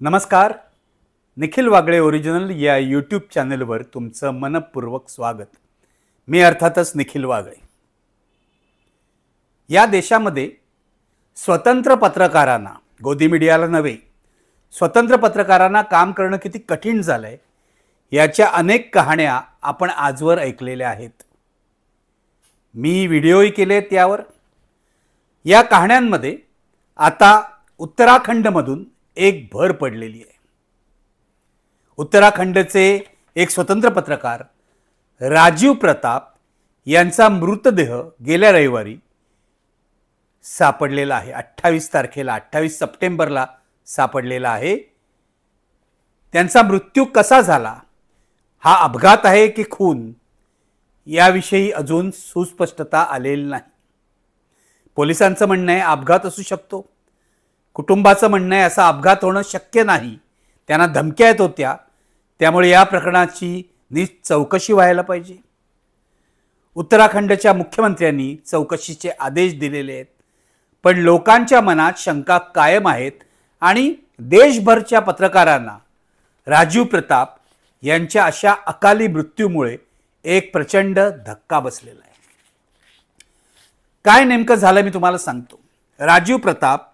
नमस्कार. निखिल वागळे ओरिजिनल या यूट्यूब चॅनलवर तुमचं मनपूर्वक स्वागत. मी अर्थातच निखिल वागळे. या देशामध्ये स्वतंत्र पत्रकारांना, गोदी मीडियाला नव्हे, स्वतंत्र पत्रकारांना काम करणं किती कठीण झालंय याच्या अनेक कहाण्या आपण आजवर ऐकलेल्या आहेत. मी व्हिडिओही केलेत यावर. या कहाण्यांमध्ये आता उत्तराखंडमधून एक भर पडलेली आहे. उत्तराखंडचे एक स्वतंत्र पत्रकार राजीव प्रताप यांचा मृतदेह गेल्या रविवारी सापडलेला आहे. 28 तारखेला 28 सप्टेंबरला सापडलेला आहे. त्यांचा मृत्यू कसा झाला, हा अपघात आहे की खून, याविषयी अजून सुस्पष्टता आलेली नाही. पोलिसांचं म्हणणं आहे अपघात असू शकतो. कुटुंबाचं म्हणणं आहे असा अपघात होणं शक्य नाही, त्यांना धमक्या येत होत्या, त्यामुळे या प्रकरणाची नीट चौकशी व्हायला पाहिजे. उत्तराखंडच्या मुख्यमंत्र्यांनी चौकशीचे आदेश दिलेले आहेत, पण लोकांच्या मनात शंका कायम आहेत आणि देशभरच्या पत्रकारांना राजीव प्रताप यांच्या अशा अकाली मृत्यूमुळे एक प्रचंड धक्का बसलेला आहे. काय नेमकं झालं मी तुम्हाला सांगतो. राजीव प्रताप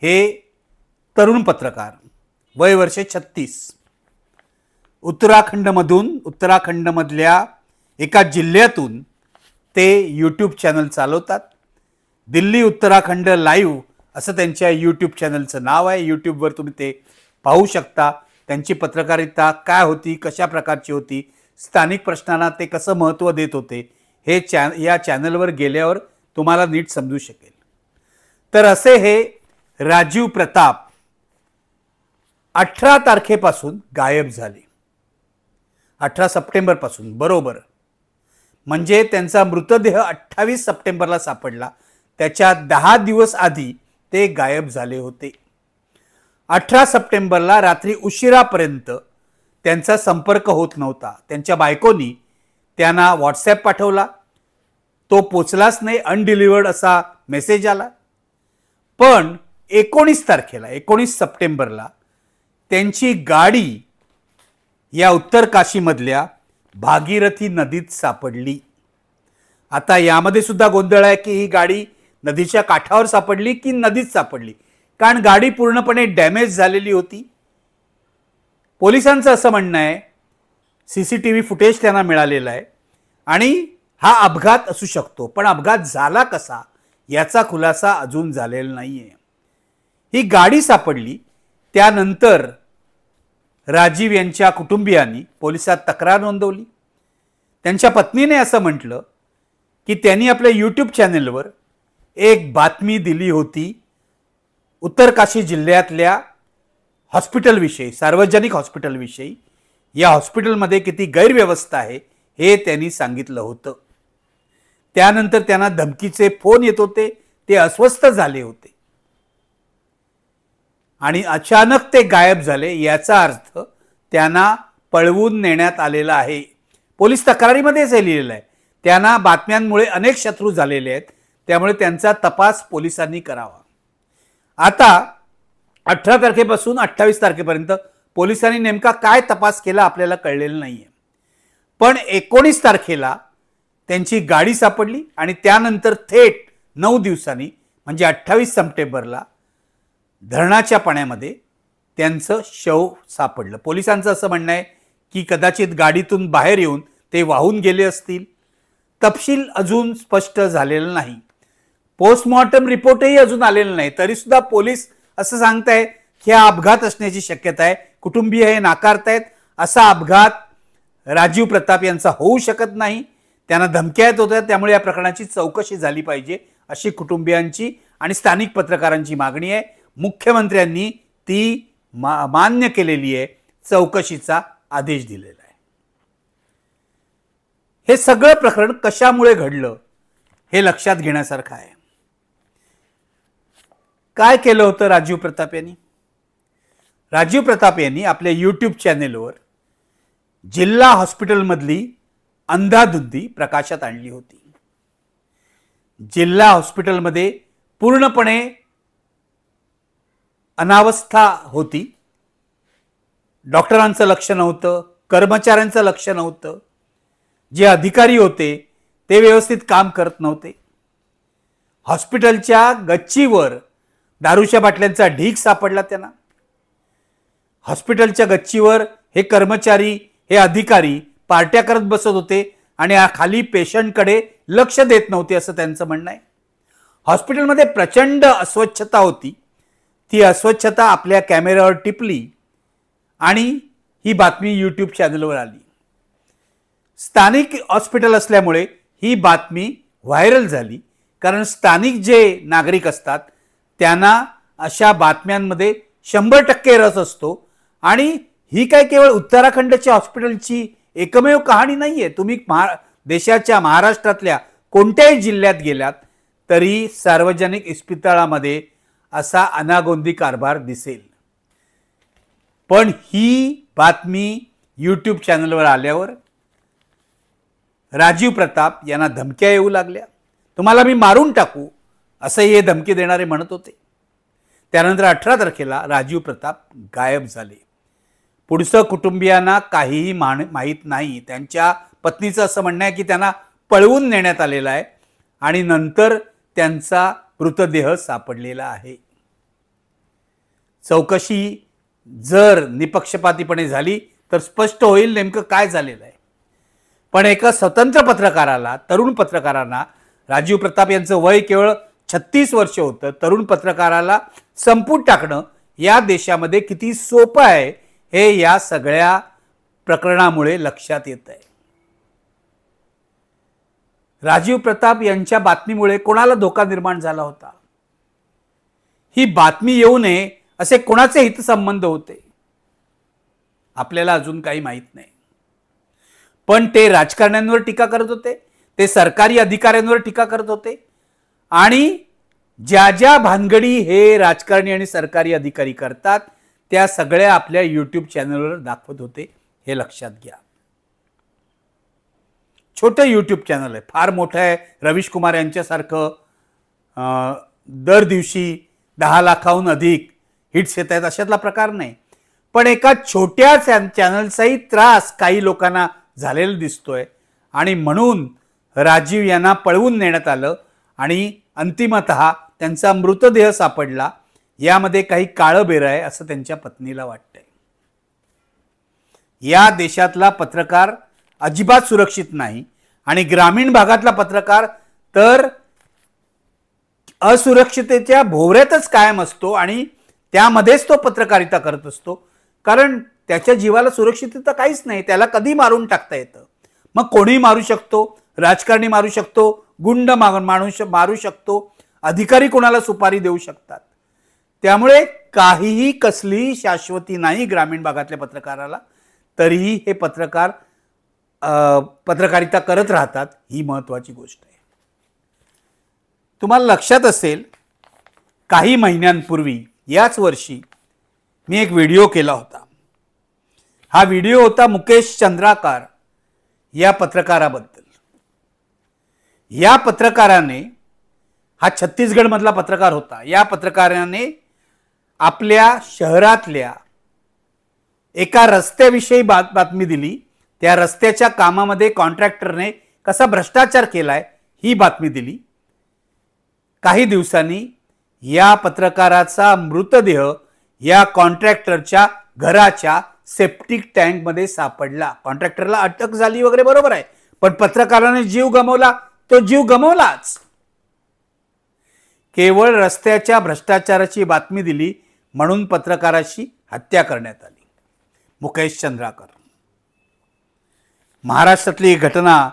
हे तरुण पत्रकार, वय वर्षे 36, उत्तराखंडमधल्या एका जिल्ह्यातून ते यूट्यूब चॅनल चालवतात. दिल्ली उत्तराखंड लाईव्ह असं त्यांच्या यूट्यूब चॅनलचं नाव आहे. यूट्यूबवर तुम्ही ते पाहू शकता. त्यांची पत्रकारिता काय होती, कशा प्रकारची होती, स्थानिक प्रश्नांना ते कसं महत्त्व देत होते, हे या चॅनलवर गेल्यावर तुम्हाला नीट समजू शकेल. तर असे हे राजीव प्रताप 18 तारखेपासून गायब झाले. 18 सप्टेंबरपासून बरोबर, म्हणजे त्यांचा मृतदेह 28 सप्टेंबरला सापडला, त्याच्या 10 दिवस आधी ते गायब झाले होते. 18 सप्टेंबरला रात्री उशिरापर्यंत त्यांचा संपर्क होत नव्हता. त्यांच्या बायकोनी त्यांना व्हॉट्सॲप पाठवला, तो पोचलाच नाही, अनडिलिव्हर्ड असा मेसेज आला. पण 19 सप्टेंबरला त्यांची गाडी या उत्तर काशीमधल्या भागीरथी नदीत सापडली. आता यामध्ये सुद्धा गोंधळ आहे की ही गाडी नदीच्या काठावर सापडली की नदीत सापडली, कारण गाडी पूर्णपणे डॅमेज झालेली होती. पोलिसांचं असं म्हणणं आहे, CCTV फुटेज त्यांना मिळालेलं आहे आणि हा अपघात असू शकतो, पण अपघात झाला कसा याचा खुलासा अजून झालेला नाहीये. ही गाडी सापडली त्यानंतर राजीव यांच्या कुटुंबियांनी पोलिसात तक्रार नोंदवली. त्यांच्या पत्नीने असं म्हटलं की त्यांनी आपल्या यूट्यूब चॅनलवर एक बातमी दिली होती उत्तरकाशी जिल्ह्यातल्या हॉस्पिटलविषयी, सार्वजनिक हॉस्पिटलविषयी. या हॉस्पिटलमध्ये किती गैरव्यवस्था आहे हे त्यांनी सांगितलं होतं. त्यानंतर त्यांना धमकीचे फोन येत होते, ते अस्वस्थ झाले होते आणि अचानक ते गायब झाले. याचा अर्थ त्यांना पळवून नेण्यात आलेला आहे. पोलीस तक्रारीमध्येच हे लिहिलेलं आहे. त्यांना बातम्यांमुळे अनेक शत्रू झालेले आहेत, त्यामुळे त्यांचा तपास पोलिसांनी करावा. आता 18 तारखेपासून 28 तारखेपर्यंत पोलिसांनी नेमका काय तपास केला आपल्याला कळलेलं नाहीये. पण 19 तारखेला त्यांची गाडी सापडली आणि त्यानंतर थेट 9 दिवसांनी म्हणजे 28 सप्टेंबरला धरणाच्या पाण्यामध्ये त्यांचं शव सापडलं. पोलिसांचं असं म्हणणं आहे की कदाचित गाडीतून बाहेर येऊन ते वाहून गेले असतील. तपशील अजून स्पष्ट झालेला नाही. पोस्टमॉर्टम रिपोर्टही अजून आलेला नाही. तरी सुद्धा पोलीस असं सांगतायत की हा अपघात असण्याची शक्यता आहे. कुटुंबीय हे नाकारतायत. असा अपघात राजीव प्रताप यांचा होऊ शकत नाही. त्यांना धमक्या येत होत्या, त्यामुळे या प्रकरणाची चौकशी झाली पाहिजे अशी कुटुंबियांची आणि स्थानिक पत्रकारांची मागणी आहे. मुख्यमंत्र्यांनी ती मान्य केलेली आहे. चौकशीचा आदेश दिलेला आहे. हे सगळं प्रकरण कशामुळे घडलं हे लक्षात घेण्यासारखं आहे. काय केलं होतं राजीव प्रताप यांनी? राजीव प्रताप यांनी आपल्या यूट्यूब चॅनेलवर जिल्हा हॉस्पिटलमधली अंधाधुंदी प्रकाशात आणली होती. जिल्हा हॉस्पिटलमध्ये पूर्णपणे अनावस्था होती. डॉक्टरांचं लक्ष नव्हतं, कर्मचाऱ्यांचं लक्ष नव्हतं, जे अधिकारी होते ते व्यवस्थित काम करत नव्हते. हॉस्पिटलच्या गच्चीवर दारूच्या बाटल्यांचा ढीग सापडला त्यांना. हॉस्पिटलच्या गच्चीवर हे कर्मचारी, हे अधिकारी पार्ट्या करत बसत होते आणि खाली पेशंटकडे लक्ष देत नव्हते असं त्यांचं म्हणणं आहे. हॉस्पिटलमध्ये प्रचंड अस्वच्छता होती. ती अस्वच्छता आपल्या कॅमेऱ्यावर टिपली आणि ही बातमी यूट्यूब चॅनलवर आली. स्थानिक हॉस्पिटल असल्यामुळे ही बातमी व्हायरल झाली, कारण स्थानिक जे नागरिक असतात त्यांना अशा बातम्यांमध्ये 100% रस असतो. आणि ही काय केवळ उत्तराखंडच्या हॉस्पिटलची एकमेव कहाणी नाही आहे. तुम्ही देशाच्या महाराष्ट्रातल्या कोणत्याही जिल्ह्यात गेलात तरी सार्वजनिक इस्पितळामध्ये असा अनागोंदी कारभार दिसेल. पण ही बातमी यूट्यूब चॅनलवर आल्यावर राजीव प्रताप यांना धमक्या येऊ लागल्या. तुम्हाला मी मारून टाकू असं हे धमकी देणारे म्हणत होते. त्यानंतर 18 तारखेला राजीव प्रताप गायब झाले. पुढचं कुटुंबियांना काहीही माहीत नाही. त्यांच्या पत्नीचं असं म्हणणं आहे की त्यांना पळवून नेण्यात आलेलं आहे आणि नंतर त्यांचा मृतदेह सापडलेला आहे. चौकशी जर निपक्षपातीपणे झाली तर स्पष्ट होईल नेमकं काय झालेलं आहे. पण एका स्वतंत्र पत्रकाराला, तरुण पत्रकारांना, राजीव प्रताप यांचं वय केवळ 36 वर्ष होतं, तरुण पत्रकाराला संपून टाकणं या देशामध्ये किती सोपं आहे हे या सगळ्या प्रकरणामुळे लक्षात येत आहे. राजीव प्रताप यांच्या बातमीमुळे कोणाला धोका निर्माण झाला होता? ही बातमी येऊ नये असे कोणाचे हितसंबंध होते आपल्याला अजून काही माहीत नाही. पण ते राजकारण्यांवर टीका करत होते, ते सरकारी अधिकाऱ्यांवर टीका करत होते आणि ज्या ज्या भानगडी हे राजकारणी आणि सरकारी अधिकारी करतात त्या सगळ्या आपल्या यूट्यूब चॅनलवर दाखवत होते. हे लक्षात घ्या. छोटे यूट्यूब चॅनल आहे, फार मोठं आहे. रवीश कुमार यांच्यासारखं दर दिवशी 10 लाखाहून अधिक हिट्स येत आहेत अशातला प्रकार नाही. पण एका छोट्या चॅनलचाही त्रास काही लोकांना झालेला दिसतोय आणि म्हणून राजीव यांना पळवून नेण्यात आलं आणि अंतिमतः त्यांचा मृतदेह सापडला. यामध्ये काही काळं बेर आहे असं त्यांच्या पत्नीला वाटतंय. या देशातला पत्रकार अजिबात सुरक्षित नाही आणि ग्रामीण भागातला पत्रकार तर असुरक्षिततेच्या भोवऱ्यातच कायम असतो आणि त्यामध्येच तो पत्रकारिता करत असतो, कारण त्याच्या जीवाला सुरक्षितता काहीच नाही. त्याला कधी मारून टाकता येतं. मग कोणी मारू शकतो, राजकारणी मारू शकतो, गुंड मारू शकतो, अधिकारी कोणाला सुपारी देऊ शकतात. त्यामुळे काहीही कसली शाश्वती नाही ग्रामीण भागातल्या पत्रकाराला. तरीही हे पत्रकार पत्रकारिता करत राहतात, ही महत्त्वाची गोष्ट आहे. तुम्हाला लक्षात असेल काही महिन्यांपूर्वी याच वर्षी मी एक व्हिडिओ केला होता. हा व्हिडिओ होता मुकेश चंद्राकर या पत्रकाराबद्दल. या पत्रकाराने, हा छत्तीसगडमधला पत्रकार होता, या पत्रकाराने आपल्या शहरातल्या एका रस्त्याविषयी बातमी दिली. त्या रस्त्याच्या कामामध्ये कॉन्ट्रॅक्टरने कसा भ्रष्टाचार केलाय ही बातमी दिली. काही दिवसांनी या पत्रकाराचा मृतदेह या कॉन्ट्रॅक्टरच्या घराच्या सेप्टिक टँकमध्ये सापडला. कॉन्ट्रॅक्टरला अटक झाली वगैरे बरोबर आहे, पण पत्रकाराने जीव गमावला, तो जीव गमावलाच. केवळ रस्त्याच्या भ्रष्टाचाराची बातमी दिली म्हणून पत्रकाराची हत्या करण्यात आली. मुकेश चंद्राकर. महाराष्ट्रातली ही घटना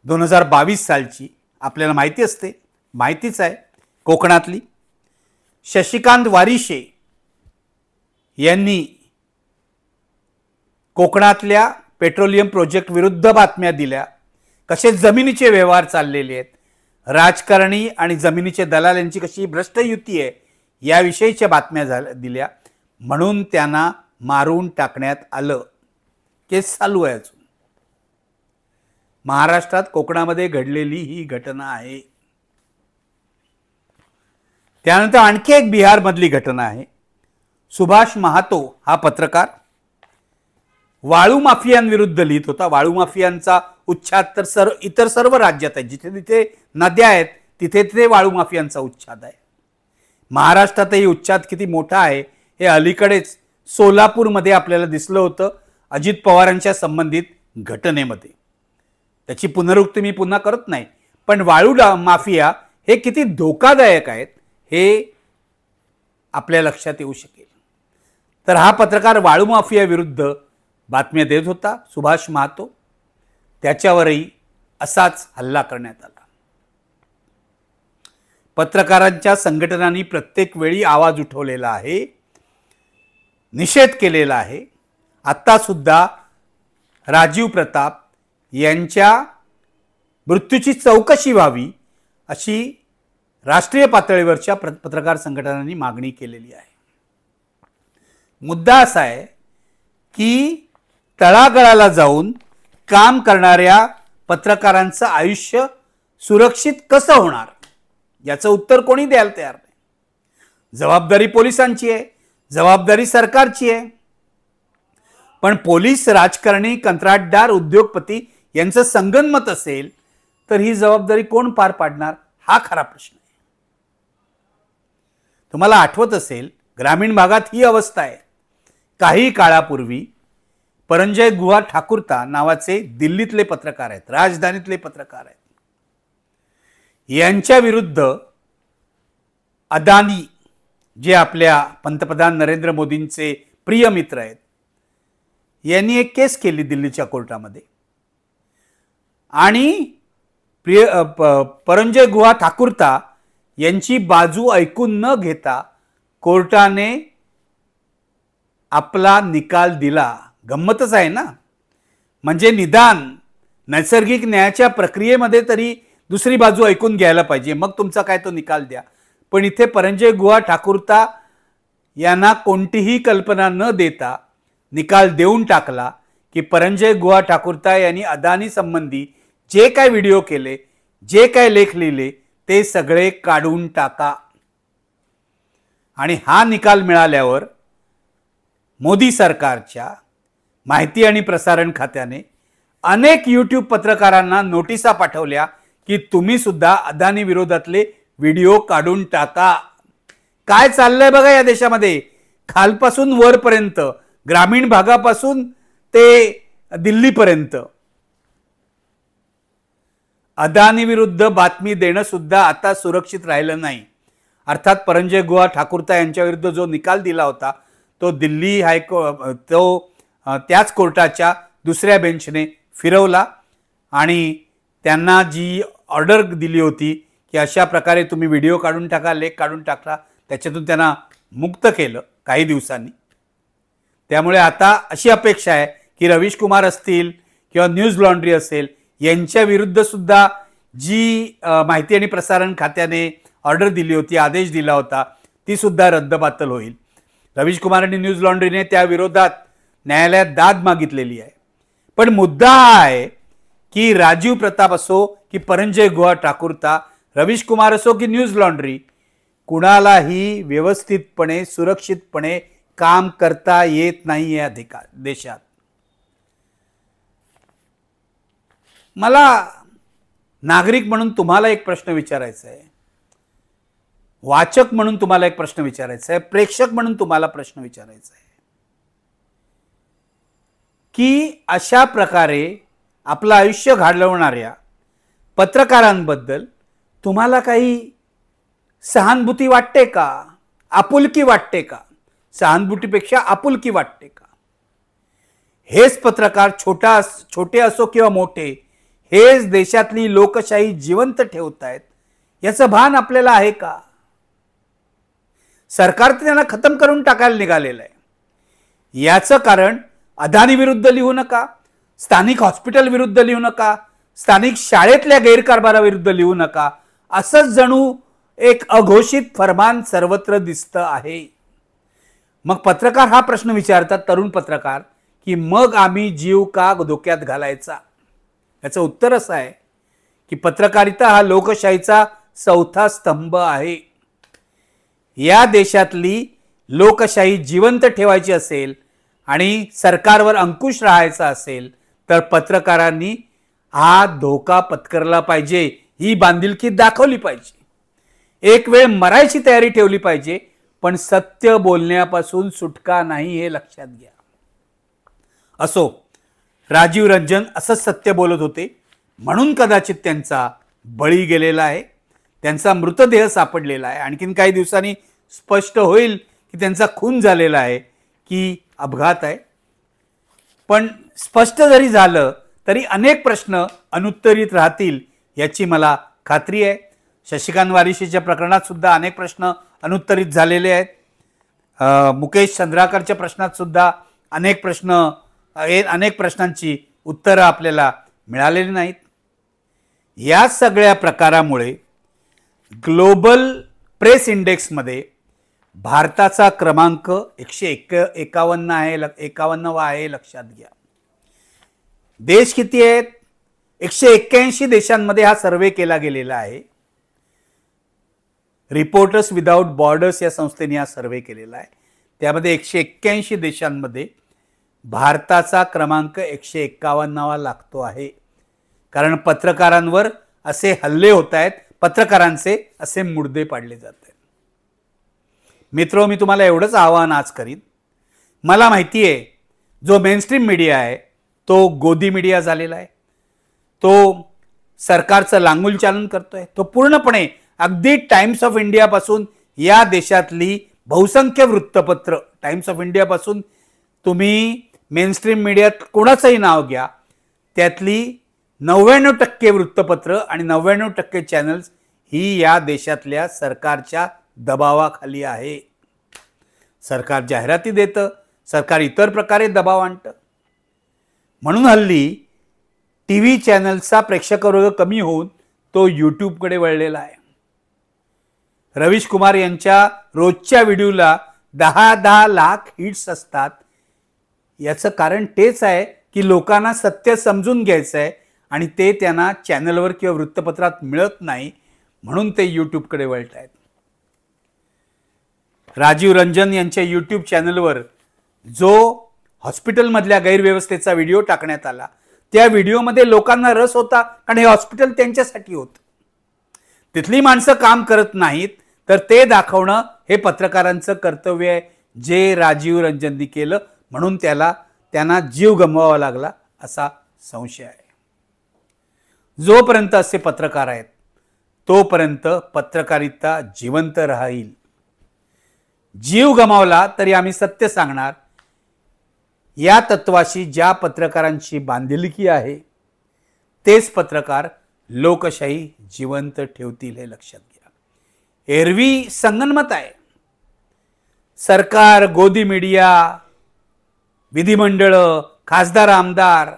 2022 सालची, आपल्याला माहिती असते, माहितीच आहे. कोकणातली शशिकांत वारिशे यांनी कोकणातल्या पेट्रोलियम प्रोजेक्ट विरुद्ध बातम्या दिल्या. कसे जमिनीचे व्यवहार चाललेले आहेत, राजकारणी आणि जमिनीचे दलाल यांची कशी भ्रष्ट युती आहे याविषयीच्या बातम्या दिल्या. म्हणून त्यांना मारून टाकण्यात आलं. केस चालू आहे अजून. महाराष्ट्रात कोकणामध्ये घडलेली ही घटना आहे. त्यानंतर आणखी एक बिहारमधली घटना आहे. सुभाष महातो हा पत्रकार, वाळू माफियांविरुद्ध लिहित होता. वाळू माफियांचा उच्छाद तर इतर सर्व राज्यात आहे. जिथे जिथे नद्या आहेत तिथे तिथे वाळू माफियांचा उच्छाद आहे. महाराष्ट्रातही उच्छाद किती मोठा आहे हे अलीकडेच सोलापूरमध्ये आपल्याला दिसलं होतं अजित पवारांच्या संबंधित घटनेमध्ये. त्याची पुनरुक्ती मी पुन्हा करत नाही, पण वाळू माफिया हे किती धोकादायक आहेत हे आपल्या लक्षात येऊ शकेल. तर हा पत्रकार वाळू माफिया विरुद्ध बातम्या देत होता, सुभाष महातो. त्याच्यावरही असाच हल्ला करण्यात आला. पत्रकारांच्या संघटनांनी प्रत्येक वेळी आवाज उठवलेला आहे, निषेध केलेला आहे. आता सुद्धा राजीव प्रताप यांच्या मृत्यूची चौकशी व्हावी अशी राष्ट्रीय पातळीवरच्या पत्रकार संघटनांनी मागणी केलेली आहे. मुद्दा असा आहे की तळागाळाला जाऊन काम करणाऱ्या पत्रकारांचं आयुष्य सुरक्षित कसं होणार याचं उत्तर कोणी द्यायला तयार नाही. जबाबदारी पोलिसांची आहे, जबाबदारी सरकारची आहे, पण पोलीस, राजकारणी, कंत्राटदार, उद्योगपती यांचं संगनमत असेल तर ही जबाबदारी कोण पार पाडणार हा खरा प्रश्न आहे. तुम्हाला आठवत असेल ग्रामीण भागात ही अवस्था आहे. काही काळापूर्वी परंजय गुहा ठाकुरता नावाचे दिल्लीतले पत्रकार आहेत, राजधानीतले पत्रकार आहेत, यांच्या विरुद्ध अदानी जे आपल्या पंतप्रधान नरेंद्र मोदींचे प्रिय मित्र आहेत यांनी एक केस केली दिल्लीच्या कोर्टामध्ये. आणि परंजय गुहा ठाकुरता यांची बाजू ऐकून न घेता कोर्टाने आपला निकाल दिला. गंमतच आहे ना. म्हणजे निदान नैसर्गिक न्यायाच्या प्रक्रियेमध्ये तरी दुसरी बाजू ऐकून घ्यायला पाहिजे, मग तुमचा काय तो निकाल द्या. पण इथे परंजय गुहा ठाकुरता यांना कोणतीही कल्पना न देता निकाल देऊन टाकला की परंजय गुहा ठाकुरता यांनी अदानी संबंधी जे काय व्हिडिओ केले, जे काय लेख लिहिले ते सगळे काढून टाका. आणि हा निकाल मिळाल्यावर मोदी सरकारच्या माहिती आणि प्रसारण खात्याने अनेक यूट्यूब पत्रकारांना नोटिसा पाठवल्या की तुम्ही सुद्धा अदानी विरोधातले व्हिडिओ काढून टाका. काय चाललंय बघा या देशामध्ये, खालपासून वरपर्यंत, ग्रामीण भागापासून ते दिल्लीपर्यंत. अदानी विरुद्ध बातमी देणं सुद्धा आता सुरक्षित राहिलं नाही. अर्थात परंजय गुहा ठाकुरता यांच्या विरुद्ध जो निकाल दिला होता तो दिल्ली त्याच कोर्टाच्या दुसऱ्या बेंचने फिरवला आणि त्यांना जी ऑर्डर दिली होती की अशा प्रकारे तुम्ही व्हिडिओ काढून टाका, लेख काढून टाका, त्याच्यातून त्यांना मुक्त केलं काही दिवसांनी. त्यामुळे आता अशी अपेक्षा आहे की रवीश कुमार असतील किंवा न्यूज लॉन्ड्री असेल यांच्या विरुद्ध सुद्धा जी माहिती आणि प्रसारण खात्याने ऑर्डर दिली होती, आदेश दिला होता, ती सुद्धा रद्दबातल होईल. रवीश कुमार आणि न्यूज लॉन्ड्रीने त्या विरोधात न्यायालयात दाद मागितलेली आहे. पण मुद्दा हा आहे की राजीव प्रताप असो की परंजय गुहा ठाकुरता, रवीश कुमार असो की न्यूज लॉन्ड्री, कुणालाही व्यवस्थितपणे सुरक्षितपणे काम करता येत नाही या देशात. मला नागरिक म्हणून तुम्हाला एक प्रश्न विचारायचा आहे, वाचक म्हणून तुम्हाला एक प्रश्न विचारायचा आहे, प्रेक्षक म्हणून तुम्हाला प्रश्न विचारायचा आहे की अशा प्रकारे आपलं आयुष्य घालवणाऱ्या पत्रकारांबद्दल तुम्हाला काही सहानुभूती वाटते का, आपुलकी वाटते का? सहानुभूतीपेक्षा आपुलकी वाटते का? हेच पत्रकार छोटे असो किंवा मोठे, हेच देशातली लोकशाही जिवंत ठेवतायत याचं भान आपल्याला आहे का? सरकार तर त्यांना खतम करून टाकायला निघालेलं आहे. याचं कारण अदानी विरुद्ध लिहू नका, स्थानिक हॉस्पिटल विरुद्ध लिहू नका, स्थानिक शाळेतल्या गैरकारभाराविरुद्ध लिहू नका, असंच जणू एक अघोषित फरमान सर्वत्र दिसतं आहे. मग पत्रकार हा प्रश्न विचारतात, तरुण पत्रकार, की मग आम्ही जीव का धोक्यात घालायचा? याचं उत्तर असं आहे की पत्रकारिता हा लोकशाहीचा चौथा स्तंभ आहे. या देशातली लोकशाही जिवंत ठेवायची असेल आणि सरकारवर अंकुश राहायचा असेल तर पत्रकारांनी हा धोका पत्करला पाहिजे, ही बांधिलकी दाखवली पाहिजे, एक वेळ मरायची तयारी ठेवली पाहिजे, पण सत्य बोलण्यापासून सुटका नाही हे लक्षात घ्या. असो, राजीव रंजन असंच सत्य बोलत होते म्हणून कदाचित त्यांचा बळी गेलेला आहे, त्यांचा मृतदेह सापडलेला आहे. आणखीन काही दिवसांनी स्पष्ट होईल की त्यांचा खून झालेला आहे की अपघात आहे. पण स्पष्ट जरी झालं तरी अनेक प्रश्न अनुत्तरित राहतील याची मला खात्री आहे. शशिकांत वारिशीच्या प्रकरणात सुद्धा अनेक प्रश्न अनुत्तरित झालेले आहेत. मुकेश चंद्राकरच्या प्रश्नात सुद्धा अनेक प्रश्नांची उत्तरं आपल्याला मिळालेली नाहीत. या सगळ्या प्रकारामुळे ग्लोबल प्रेस इंडेक्समध्ये भारताचा क्रमांक 151 आहे, 51वा आहे, लक्षात घ्या. देश किती आहेत? 181 देशांमध्ये हा सर्वे केला गेलेला आहे. रिपोर्टर्स विदाउट बॉर्डर्स या संस्थेने हा सर्वे केलेला आहे. त्यामध्ये 181 देशांमध्ये भारताचा क्रमांक 151वा लागतो आहे. कारण पत्रकारांवर असे हल्ले होत आहेत, पत्रकारांचे असे मुर्दे पाडले जात आहेत. मित्रो, मी तुम्हाला एवढंच आवाहन आज करीन. मला माहिती आहे जो मेनस्ट्रीम मीडिया आहे तो गोदी मीडिया झालेला आहे, तो सरकारचं लांगुलचालन करतोय, तो पूर्णपणे अगदी टाइम्स ऑफ इंडिया पासून या देशातली बहुसंख्य वृत्तपत्र, टाइम्स ऑफ इंडिया पासून तुम्ही मेनस्ट्रीम मीडियात कोणाचंही नाव घ्या, त्यातली 99% वृत्तपत्र आणि 99% चॅनल्स ही या देशातल्या सरकारच्या दबावाखाली आहे. सरकार जाहिराती देतं, सरकार इतर प्रकारे दबाव आणतं. म्हणून हल्ली टीव्ही चॅनल्सचा प्रेक्षकवर्ग कमी होऊन तो यूट्यूबकडे वळलेला आहे. रवीश कुमार यांच्या रोजच्या व्हिडिओला 10 लाख हिट्स असतात. याचं कारण तेच आहे की लोकांना सत्य समजून घ्यायचं आहे आणि ते त्यांना चॅनलवर किंवा वृत्तपत्रात मिळत नाही, म्हणून ते यूट्यूबकडे वळत आहेत. राजीव रंजन यांच्या यूट्यूब चॅनलवर जो हॉस्पिटलमधल्या गैरव्यवस्थेचा व्हिडिओ टाकण्यात आला, त्या व्हिडिओमध्ये लोकांना रस होता कारण हे हॉस्पिटल त्यांच्यासाठी होतं. तिथली माणसं काम करत नाहीत तर ते दाखवणं हे पत्रकारांचं कर्तव्य आहे, जे राजीव रंजननी केलं म्हणून त्यांना जीव गमवावा लागला असा संशय आहे. जोपर्यंत असे पत्रकार आहेत तोपर्यंत पत्रकारिता जिवंत राहील. जीव गमावला तरी आम्ही सत्य सांगणार, या तत्वाशी ज्या पत्रकारांची बांधिलकी आहे तेच पत्रकार लोकशाही जिवंत ठेवतील हे लक्षात घ्या. एरवी संगनमत आहे. सरकार, गोदी मीडिया, विधिमंडळ, खासदार, आमदार,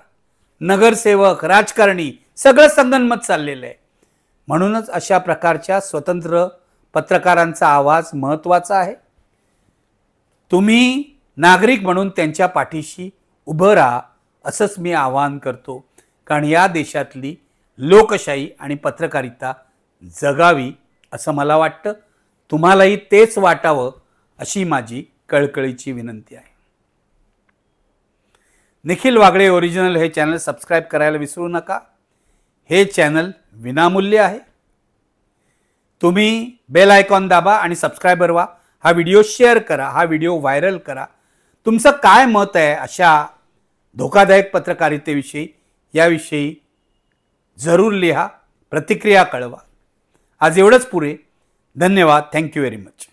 नगरसेवक, राजकारणी सगळं संगनमत चाललेलं आहे. म्हणूनच अशा प्रकारच्या स्वतंत्र पत्रकारांचा आवाज महत्त्वाचा आहे. तुम्ही नागरिक म्हणून त्यांच्या पाठीशी उभं राहा असंच मी आवाहन करतो. कारण या देशातली लोकशाही आणि पत्रकारिता जगावी असं मला वाटतं. तुम्हालाही तेच वाटावं अशी माझी कळकळीची विनंती आहे. निखिल वागळे ओरिजिनल हे चॅनल सबस्क्राईब करायला विसरू नका. हे चॅनल विनामूल्य आहे. तुम्ही बेल आयकॉन दाबा आणि सबस्क्रायबर व्हा. हा व्हिडिओ शेअर करा, हा व्हिडिओ व्हायरल करा. तुमचं काय मत आहे अशा धोकादायक पत्रकारितेविषयी याविषयी जरूर लिहा, प्रतिक्रिया कळवा. आज एवढंच पुरे. धन्यवाद. Thank you very much.